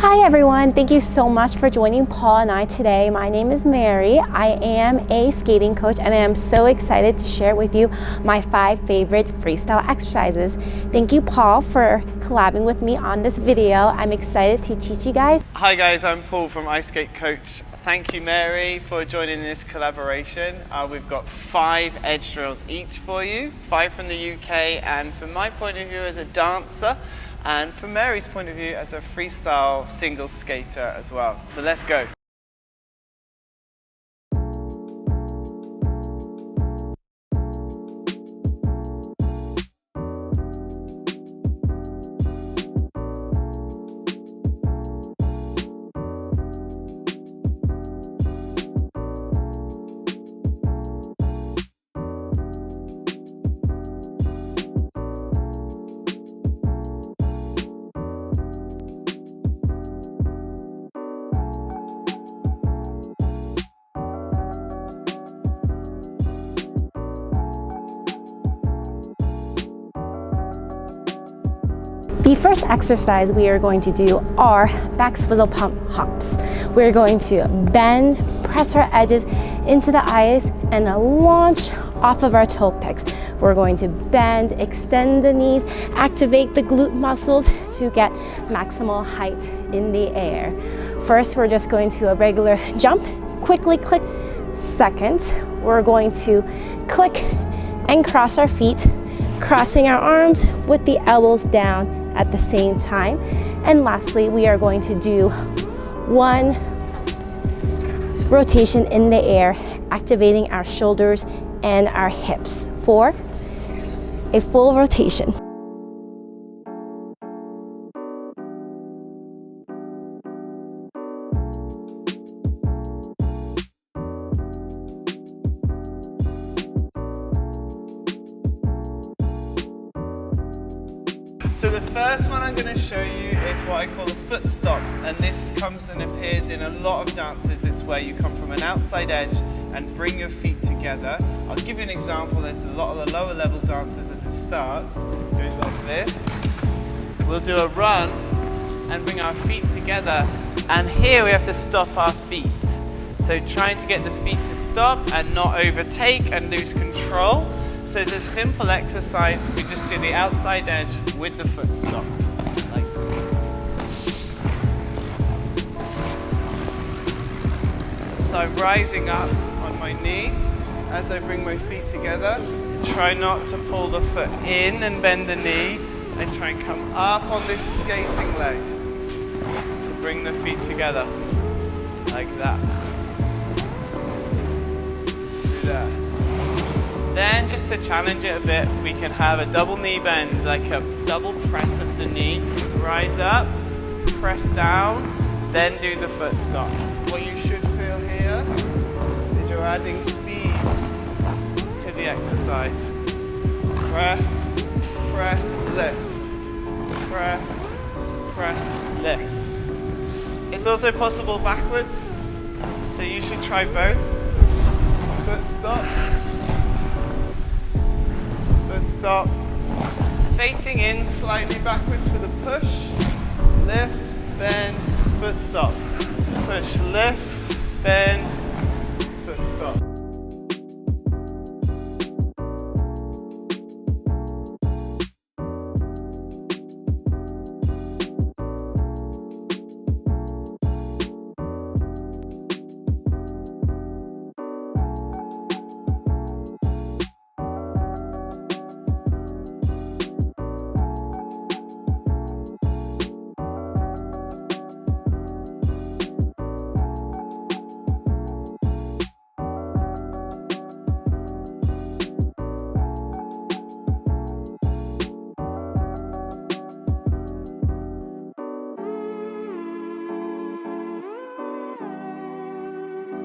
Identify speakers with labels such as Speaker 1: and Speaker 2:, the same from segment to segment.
Speaker 1: Hi everyone, thank you so much for joining Paul and I today. My name is Mary. I am a skating coach and I am so excited to share with you my 5 favorite freestyle exercises. Thank you, Paul, for collabing with me on this video. I'm excited to teach you guys.
Speaker 2: Hi guys, I'm Paul from ISkateCoach. Thank you, Mary, for joining this collaboration. We've got 5 edge drills each for you, 5 from the UK, and from my point of view as a dancer, and from Mary's point of view as a freestyle single skater as well. So let's go.
Speaker 1: The first exercise we are going to do are back swizzle pump hops. We're going to bend, press our edges into the ice, and launch off of our toe picks. We're going to bend, extend the knees, activate the glute muscles to get maximal height in the air. First, we're just going to a regular jump, quickly click. Second, we're going to click and cross our feet, crossing our arms with the elbows down at the same time. And lastly, we are going to do 1 rotation in the air, activating our shoulders and our hips for a full rotation.
Speaker 2: So the first one I'm going to show you is what I call a footstop, and this comes and appears in a lot of dances. It's where you come from an outside edge and bring your feet together. I'll give you an example. There's a lot of the lower level dancers as it starts, do it like this. We'll do a run and bring our feet together, and here we have to stop our feet. So trying to get the feet to stop and not overtake and lose control. So it's a simple exercise. We just do the outside edge with the foot stop, like this. So I'm rising up on my knee as I bring my feet together. Try not to pull the foot in and bend the knee, and try and come up on this skating leg to bring the feet together, like that. Do that. Then, just to challenge it a bit, we can have a double knee bend, like a double press of the knee. Rise up, press down, then do the foot stop. What you should feel here is you're adding speed to the exercise. Press, press, lift. Press, press, lift. It's also possible backwards, so you should try both. Foot stop. Stop, facing in slightly backwards for the push, lift, bend, foot stop, push, lift, bend, foot stop.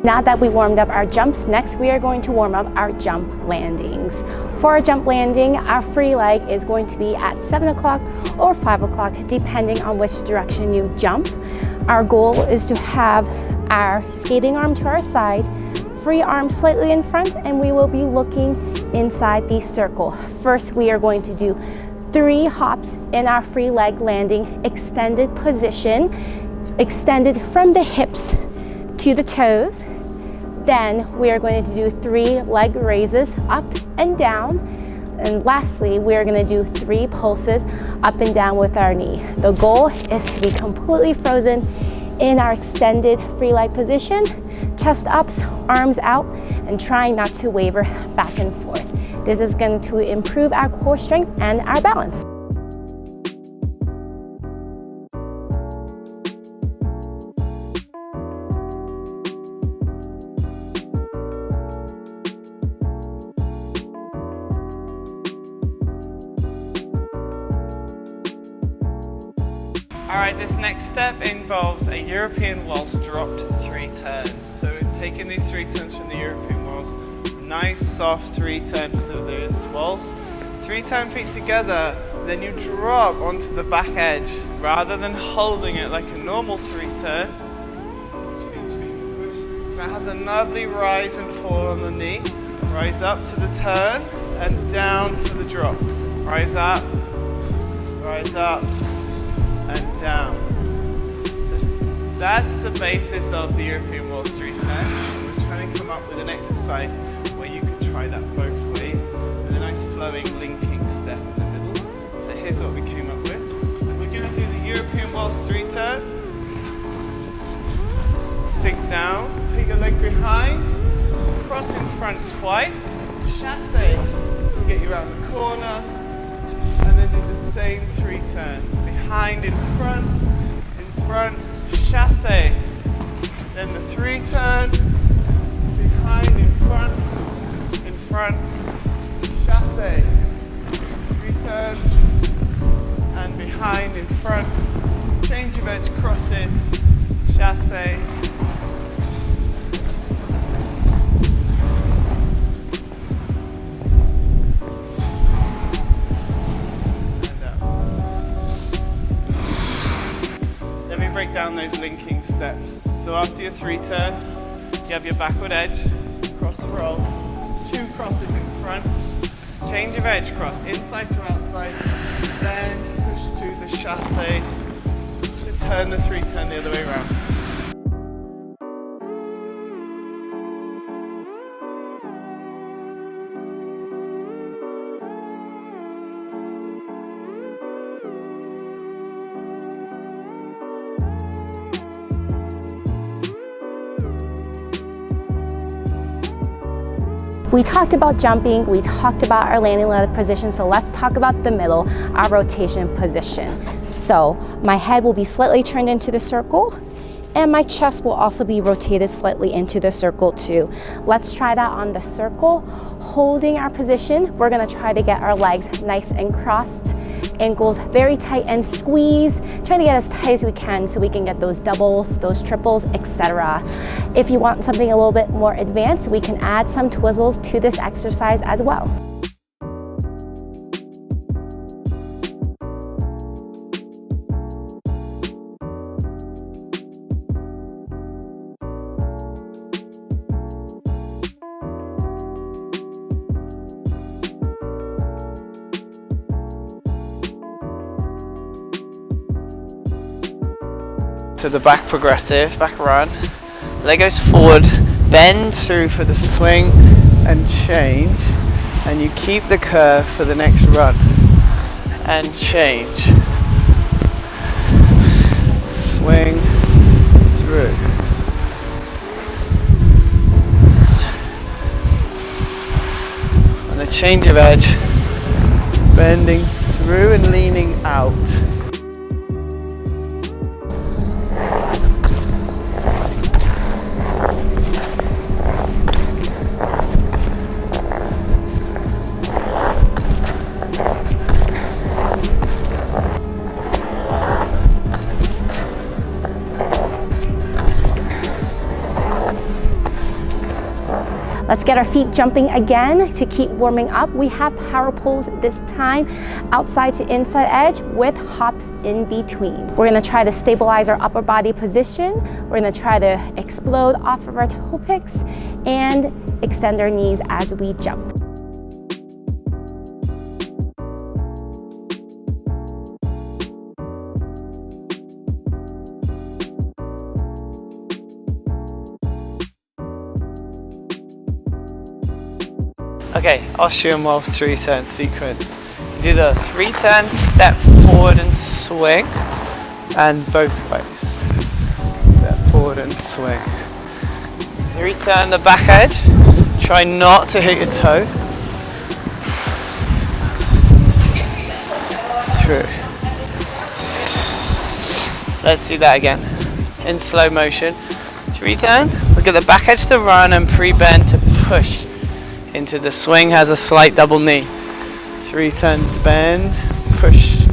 Speaker 1: Now that we warmed up our jumps, next we are going to warm up our jump landings. For our jump landing, our free leg is going to be at 7 o'clock or 5 o'clock, depending on which direction you jump. Our goal is to have our skating arm to our side, free arm slightly in front, and we will be looking inside the circle. First, we are going to do 3 hops in our free leg landing extended position. extended from the hips to the toes. Then we are going to do 3 leg raises up and down. And lastly, we are going to do 3 pulses up and down with our knee. The goal is to be completely frozen in our extended free leg position, chest ups, arms out, and trying not to waver back and forth. This is going to improve our core strength and our balance.
Speaker 2: Alright, this next step involves a European waltz dropped 3 turn. So taking these 3 turns from the European waltz, nice soft 3 turn to this waltz, 3 turn feet together, then you drop onto the back edge rather than holding it like a normal 3 turn. That has a lovely rise and fall on the knee. Rise up to the turn and down for the drop. Rise up, and down. So that's the basis of the European Waltz 3 turn. We're trying to come up with an exercise where you can try that both ways with a nice flowing linking step in the middle. So here's what we came up with. We're going to do the European Waltz 3 turn. Sink down, take a leg behind, cross in front twice, chasse to get you around the corner, and then do the same 3 turns. Behind, in front, chasse. Then the 3 turn, behind, in front, chasse. 3 turn, and behind, in front. Change of edge crosses, chasse. Break down those linking steps. So after your 3 turn, you have your backward edge, cross roll, 2 crosses in front, change of edge cross, inside to outside, then push to the chasse to turn the 3 turn the other way around.
Speaker 1: We talked about jumping, we talked about our landing leg position, so let's talk about the middle, our rotation position. So my head will be slightly turned into the circle, and my chest will also be rotated slightly into the circle too. Let's try that on the circle. Holding our position, we're gonna try to get our legs nice and crossed, ankles very tight and squeeze, trying to get as tight as we can so we can get those doubles, those triples, etc. If you want something a little bit more advanced, we can add some Twizzles to this exercise as well.
Speaker 2: To the back progressive, back run, leg goes forward, bend through for the swing and change, and you keep the curve for the next run and change, swing through. On the change of edge, bending through and leaning out.
Speaker 1: Let's get our feet jumping again to keep warming up. We have power pulls this time, outside to inside edge with hops in between. We're gonna try to stabilize our upper body position. We're gonna try to explode off of our toe picks and extend our knees as we jump.
Speaker 2: Okay, Austrian Waltz 3-turn sequence. You do the 3-turn, step forward and swing, and both ways. Step forward and swing. 3-turn the back edge. Try not to hit your toe. Through. Let's do that again. In slow motion. 3-turn. Look at the back edge to run and pre-bend to push into the swing. Has a slight double knee. 3-turn to bend, push,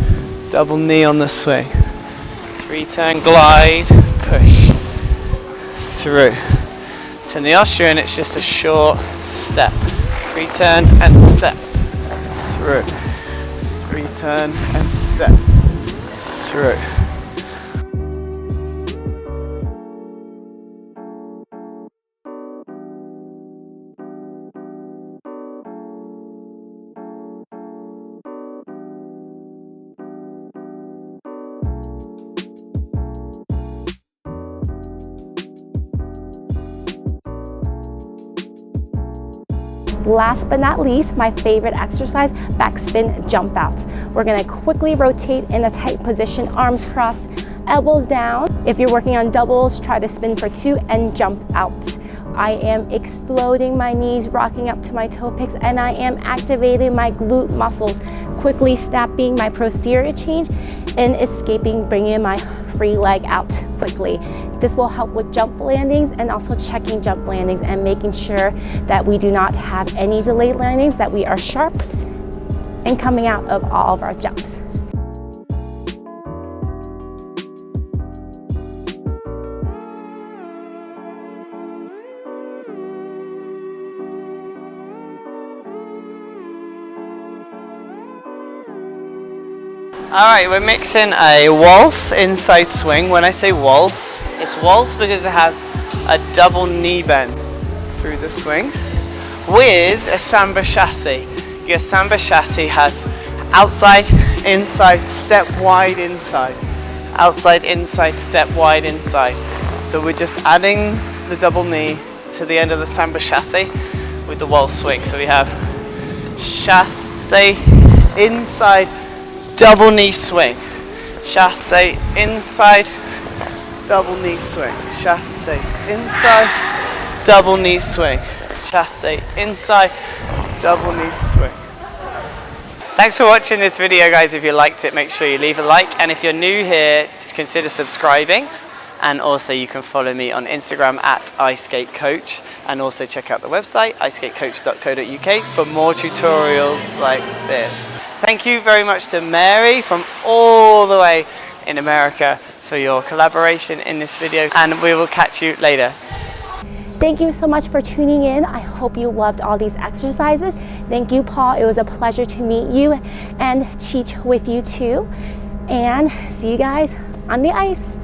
Speaker 2: double knee on the swing. 3-turn glide, push, through. So in the Austrian, it's just a short step. 3-turn and step, through. 3-turn and step, through.
Speaker 1: Last but not least, my favorite exercise, backspin jumpouts. We're gonna quickly rotate in a tight position, arms crossed, elbows down. If you're working on doubles, try to spin for 2 and jump out. I am exploding my knees, rocking up to my toe picks, and I am activating my glute muscles, quickly snapping my posterior change and escaping, bringing my free leg out quickly. This will help with jump landings and also checking jump landings and making sure that we do not have any delayed landings, that we are sharp and coming out of all of our jumps.
Speaker 2: Alright, we're mixing a waltz inside swing. When I say waltz, it's waltz because it has a double knee bend through the swing with a Samba chasse. Your Samba chasse has outside, inside, step wide, inside. Outside, inside, step wide, inside. So we're just adding the double knee to the end of the Samba chasse with the waltz swing. So we have chasse, inside, double knee swing, chasse inside, double knee swing, chasse inside, double knee swing, chasse inside, double knee swing. Thanks for watching this video, guys. If you liked it, make sure you leave a like, and if you're new here, consider subscribing. And also you can follow me on Instagram at ISkateCoach, and also check out the website iskatecoach.co.uk for more tutorials like this. Thank you very much to Mary from all the way in America for your collaboration in this video, and we will catch you later.
Speaker 1: Thank you so much for tuning in. I hope you loved all these exercises. Thank you, Paul. It was a pleasure to meet you and teach with you too. And see you guys on the ice.